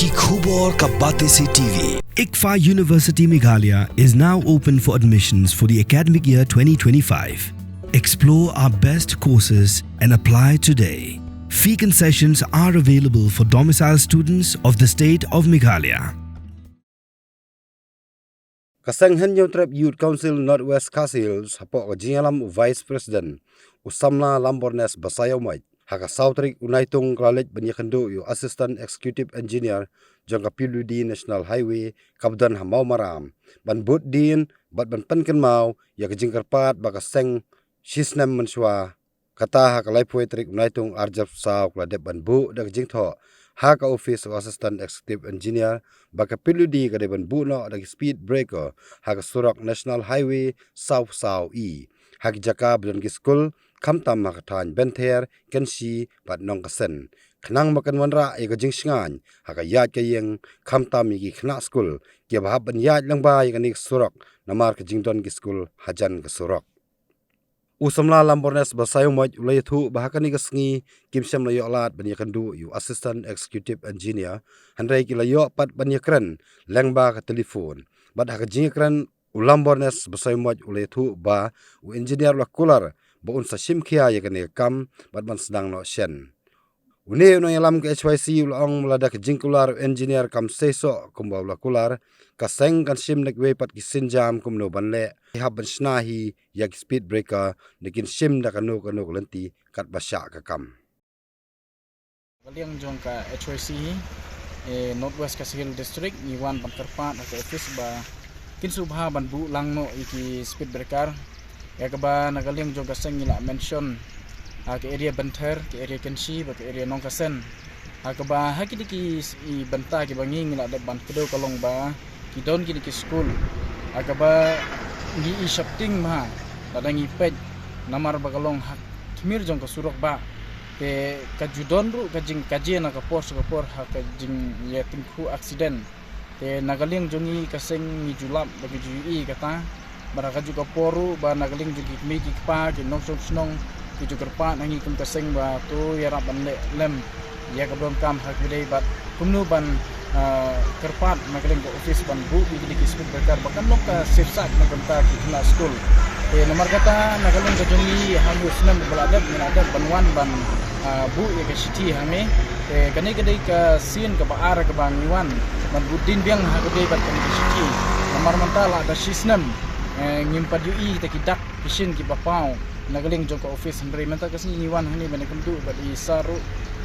की खूब और का बातें से TV. ICFA University Meghalaya is now open for admissions for the academic year 2025. Explore our best courses and apply today. Fee concessions are available for domicile students of the state of Meghalaya. Kasanghan yung trap Youth Council Northwest Castles hapo ka Jingalam Vice President Usamna Lambornes Basayaw Mait haka Southrick Unaitong Klalit Banyakando yung Assistant Executive Engineer jang PWD National Highway Kabdan Hamaw Maram ban bud din bat ban pankan mau ya ka jingkarpat baka seng shisnam manswa kata haka Laipoetrik Unaitong Arjab Saw Kladep ban bu da jingtho haka Office of Assistant Executive Engineer baka PWD ka deban bu no da speed breaker haka Surak National Highway South E haka jaka blan ki school kamtam haka tan benther kensi bat nong kasen khnang makan wanra e ka jingsngan haka yat ka yeng kamtam mi ki khna school ke bahab ban yat lang ba ka ni Surak namar ka jingdon ki school hajan ka Surak Usamla Lambornes Basayaw Mait ulay thu bahaka ni kasngi kimsam layo alat banyakandu yu Assistant Executive Engineer handai ki layo pat banyakran lengba ka telefon bat haka jingkran Lambornes Basayaw Mait ulay thu ba u engineer la kular ba unsa simkhia ya kane kam bat ban sedang no shen une no yalam ke HYC ulong mulada ka jingkular engineer kam seso kumba la kular ka seng kan sim nek we pat ki sinjam kumno banle hab ban Shna hi yak speed breaker nekin sim da kanu lanti kat basya ka kam Kaliang jong ka HYC Northwest Kasihil District ni wan pangkarpat ka office ba kinsubha ban bu lang no iki speed breaker ya ka ba nagaliang jong ka seng ila mention ke area Banther ke area Kensi ba ke area Nongkasen ka ba hakidiki i banta ki bangi ngila da ban kedo kalong ba ki don ki school ka ba ngi i shapting ma padangi pej namar ba kalong hak timir jong ka surok ba ke kajudon ru kajing kajian ka por ha kajing ya timku accident ke nagaling jongi kaseng ni julap bagi jui kata baraka juga poru ba nagaling jogi mi ki pa ki nok snong ki juga pa nangi kum kaseng ba tu ya rap ban lem ya ka bom kam hak bidai bat kumnu ban kerpat nagaling ko office ban bu di speed breaker bahkan nok ka sifsak naganta ki kena school nomor kata nagaling jongi hamu senam beladab menadab banwan ban bu ya ke city hame kane kadai ka sin ka baar ka bangiwan ban budin biang ha kadai bat kan city nomor mentala ada sisnam ngimpa dui ta kidak kisin ki bapau nagaling jong ka office ndre menta ka sini wan hani ban kamdu ba di saru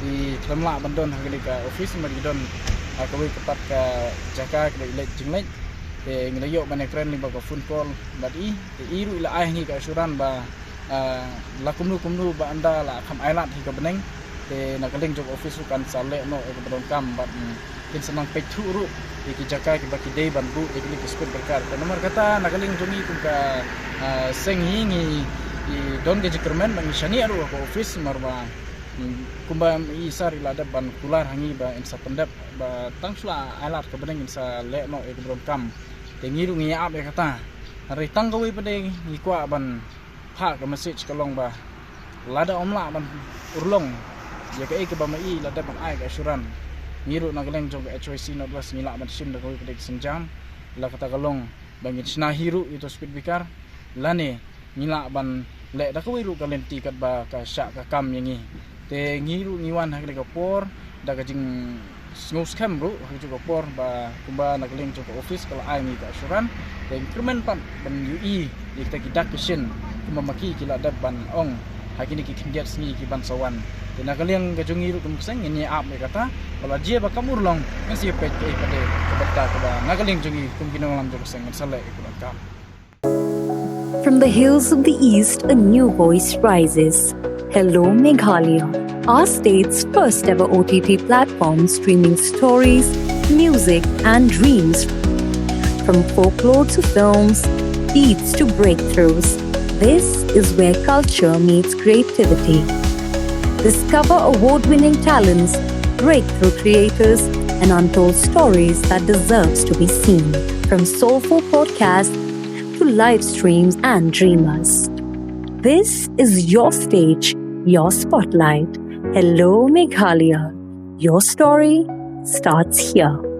di klemla bandon ha kadai ka office maridon ka we kepat ka jaka ka ilek jinglek ngelayo ban friend ni ba ka phone call ba di iru ila ai ni ka asuran ba la kumnu ba anda la kham ailat hi ka beneng nagaling jong office kan sale no e ka kam ba kin senang petu ru ki jaka ki baki dei ban bu e ki speed berkar nomor kata nagaling jongi kum ka seng hingi i don ge jikermen bang shani aru ko office marba kumba isar ilada ban kular hangi ba insa pendap ba tangsla alat ka beneng insa le no e ka kam tengiru ngi ap e kata hari tanggawi pade ngi kwa ban ha ka message kalong ba lada omla ban urlong ya ka e ka ba mai lada ban ai ka asuran ngiru nagaling jong HYC Northwest ngila ban sim da ko pade sinjam la kata kalong bangin Shna hiru itu speed breaker lane ngila ban le da ko wiru kalenti kat ba ka sya ka kam yangi te ngiru ngiwan hakle ka por da ka jing snus cam bro haju ka por ba kumba nagaling jong office kala ai ni ka asuran te increment pan ban UI di kita kidak kisin kumba maki kila da ban ong hakini ki kindiat sni ki ban sawan te nagaling ka jong ngiru kum seng ni ap me kata wala je ba kamur long nasi pet e pade ka batta ka ba nagaling jong kum kinong jong seng sale ku ka. From the hills of the east, a new voice rises. Hello Meghalaya, our state's first ever OTT platform streaming stories, music and dreams. From folklore to films, beats to breakthroughs, this is where culture meets creativity. Discover award-winning talents, breakthrough creators, and untold stories that deserves to be seen. From soulful podcasts to live streams and dreamers. This is your stage, your spotlight. Hello Meghalaya, your story, starts here.